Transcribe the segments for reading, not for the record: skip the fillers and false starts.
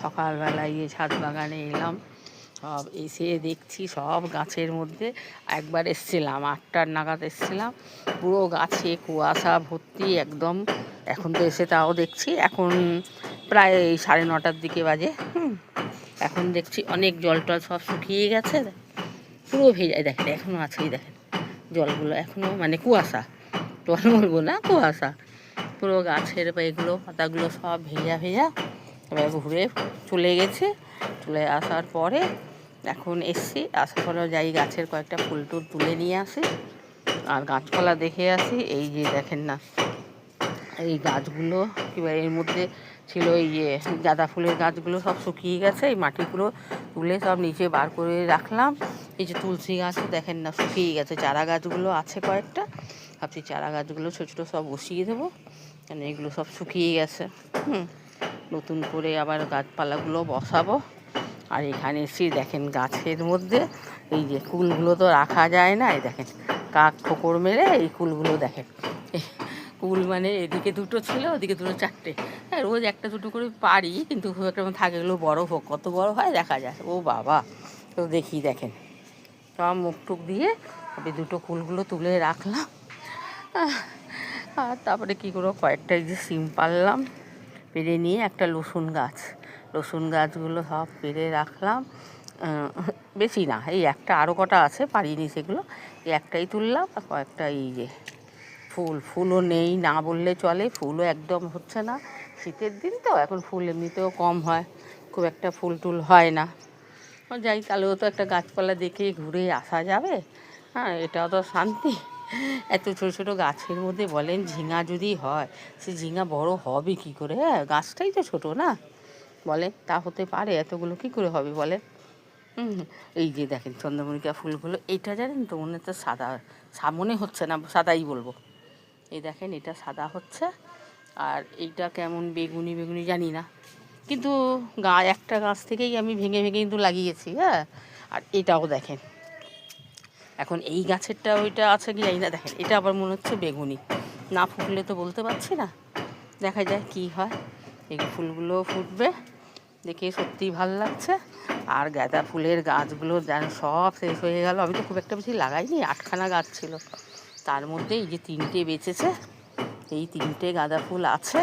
সকালবেলায় ছাদ বাগানে এলাম, সব এসে দেখছি সব গাছের মধ্যে। একবার এসছিলাম 8টার নাগাদ এসছিলাম, পুরো গাছে কুয়াশা ভর্তি একদম। এখন তো এসে তাও দেখছি এখন প্রায় 9:30টার দিকে বাজে। এখন দেখছি অনেক জল টল সব শুকিয়ে গেছে, পুরো ভেজায়। দেখেন এখনও আছেই, দেখেন জলগুলো এখনও, মানে কুয়াশা, জল বলবো না, কুয়াশা। পুরো গাছের এগুলো পাতাগুলো সব ভেজা ভেজা। এবার ঘুরে চলে গেছে, চলে আসার পরে এখন এসছি। আসার পরে যাই গাছের কয়েকটা ফুল টুল তুলে নিয়ে আসি আর গাছপালা দেখে আসি। এই যে দেখেন না, এই গাছগুলো কিংবা এর মধ্যে ছিল এই যে গাঁদা ফুলের গাছগুলো সব শুকিয়ে গেছে। এই মাটিগুলো তুলে সব নিচে বার করে রাখলাম। এই যে তুলসী গাছও দেখেন না শুকিয়ে গেছে, চারা গাছগুলো আছে কয়েকটা, ভাবছি চারা গাছগুলো ছোটো ছোটো সব বসিয়ে দেবো, কেন এগুলো সব শুকিয়ে গেছে। নতুন করে আবার গাছপালাগুলো বসাবো। আর এখানে এসে দেখেন গাছের মধ্যে এই যে কুলগুলো তো রাখা যায় না, এই দেখেন কাক ঠোকর মেরে এই কুলগুলো দেখেন। কুল মানে এদিকে দুটো ছিল, ওদিকে দুটো, 4টে। হ্যাঁ, রোজ একটা দুটো করে পারি, কিন্তু খুব একটা থাকে, এগুলো বড়ো হোক, কত বড় হয় দেখা যায়। ও বাবা, তো দেখি দেখেন সব মুখ টুক দিয়ে আমি দুটো কুলগুলো তুলে রাখলাম। আর তারপরে কী করবো, কয়েকটা এই যে সিম পারলাম, পেরে নিয়ে একটা রসুন গাছগুলো সব পেরে রাখলাম। বেশি না, এই একটা, আরও কটা আছে পারিনি সেগুলো, এই একটাই তুললাম। আর কয়েকটা এই যে ফুলও নেই না বললে চলে, ফুলও একদম হচ্ছে না। শীতের দিন তো এখন ফুল এমনিতেও কম হয়, খুব একটা ফুল টুল হয় না। যাই, তাহলেও তো একটা গাছপালা দেখে ঘুরে আসা যাবে। হ্যাঁ, এটাও তো শান্তি। এত ছোটো ছোটো গাছের মধ্যে বলেন ঝিঙা যদি হয়, সে ঝিঙা বড় হবে কী করে? হ্যাঁ, গাছটাই তো ছোটো না, বলে তা হতে পারে, এতগুলো কী করে হবে বলে? এই যে দেখেন চন্দ্রমল্লিকা ফুলগুলো, এইটা জানেন তো মনে হচ্ছে সাদা, মনে হচ্ছে না, সাদাই বলবো। এই দেখেন এটা সাদা হচ্ছে, আর এইটা কেমন বেগুনি বেগুনি জানি না, কিন্তু একটা গাছ থেকেই আমি ভেঙে ভেঙে কিন্তু লাগিয়েছি। হ্যাঁ, আর এটাও দেখেন, এখন এই গাছেরটা ওইটা আছে কি জানি না, দেখেন এটা আবার মনে হচ্ছে বেগুনি। না ফুটলে তো বলতে পারছি না, দেখা যায় কি হয়। এই ফুলগুলো ফুটবে দেখে সত্যিই ভালো লাগছে। আর গাঁদা ফুলের গাছগুলো যেন সব শেষ হয়ে গেল। আমি তো খুব একটা বেশি লাগাইনি, 8খানা গাছ ছিল, তার মধ্যে এই যে 3টে বেঁচেছে, এই 3টে গাঁদা ফুল আছে,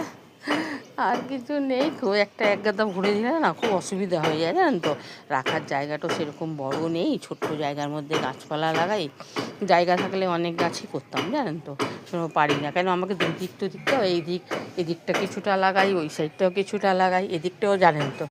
আর কিছু নেই। খুব একটা এক গাদা ভরে দিলে না খুব অসুবিধা হয়ে যায়, জানেন তো। রাখার জায়গাটা সেরকম বড় নেই, ছোট্ট জায়গার মধ্যে গাছপালা লাগাই। জায়গা থাকলে অনেক গাছই করতাম, জানেন তো, পারি না। কেন আমাকে দুদিকটাও, এদিকটা কিছুটা লাগাই, ওই সাইডটাও কিছুটা লাগাই, এদিকটাও জানেন তো।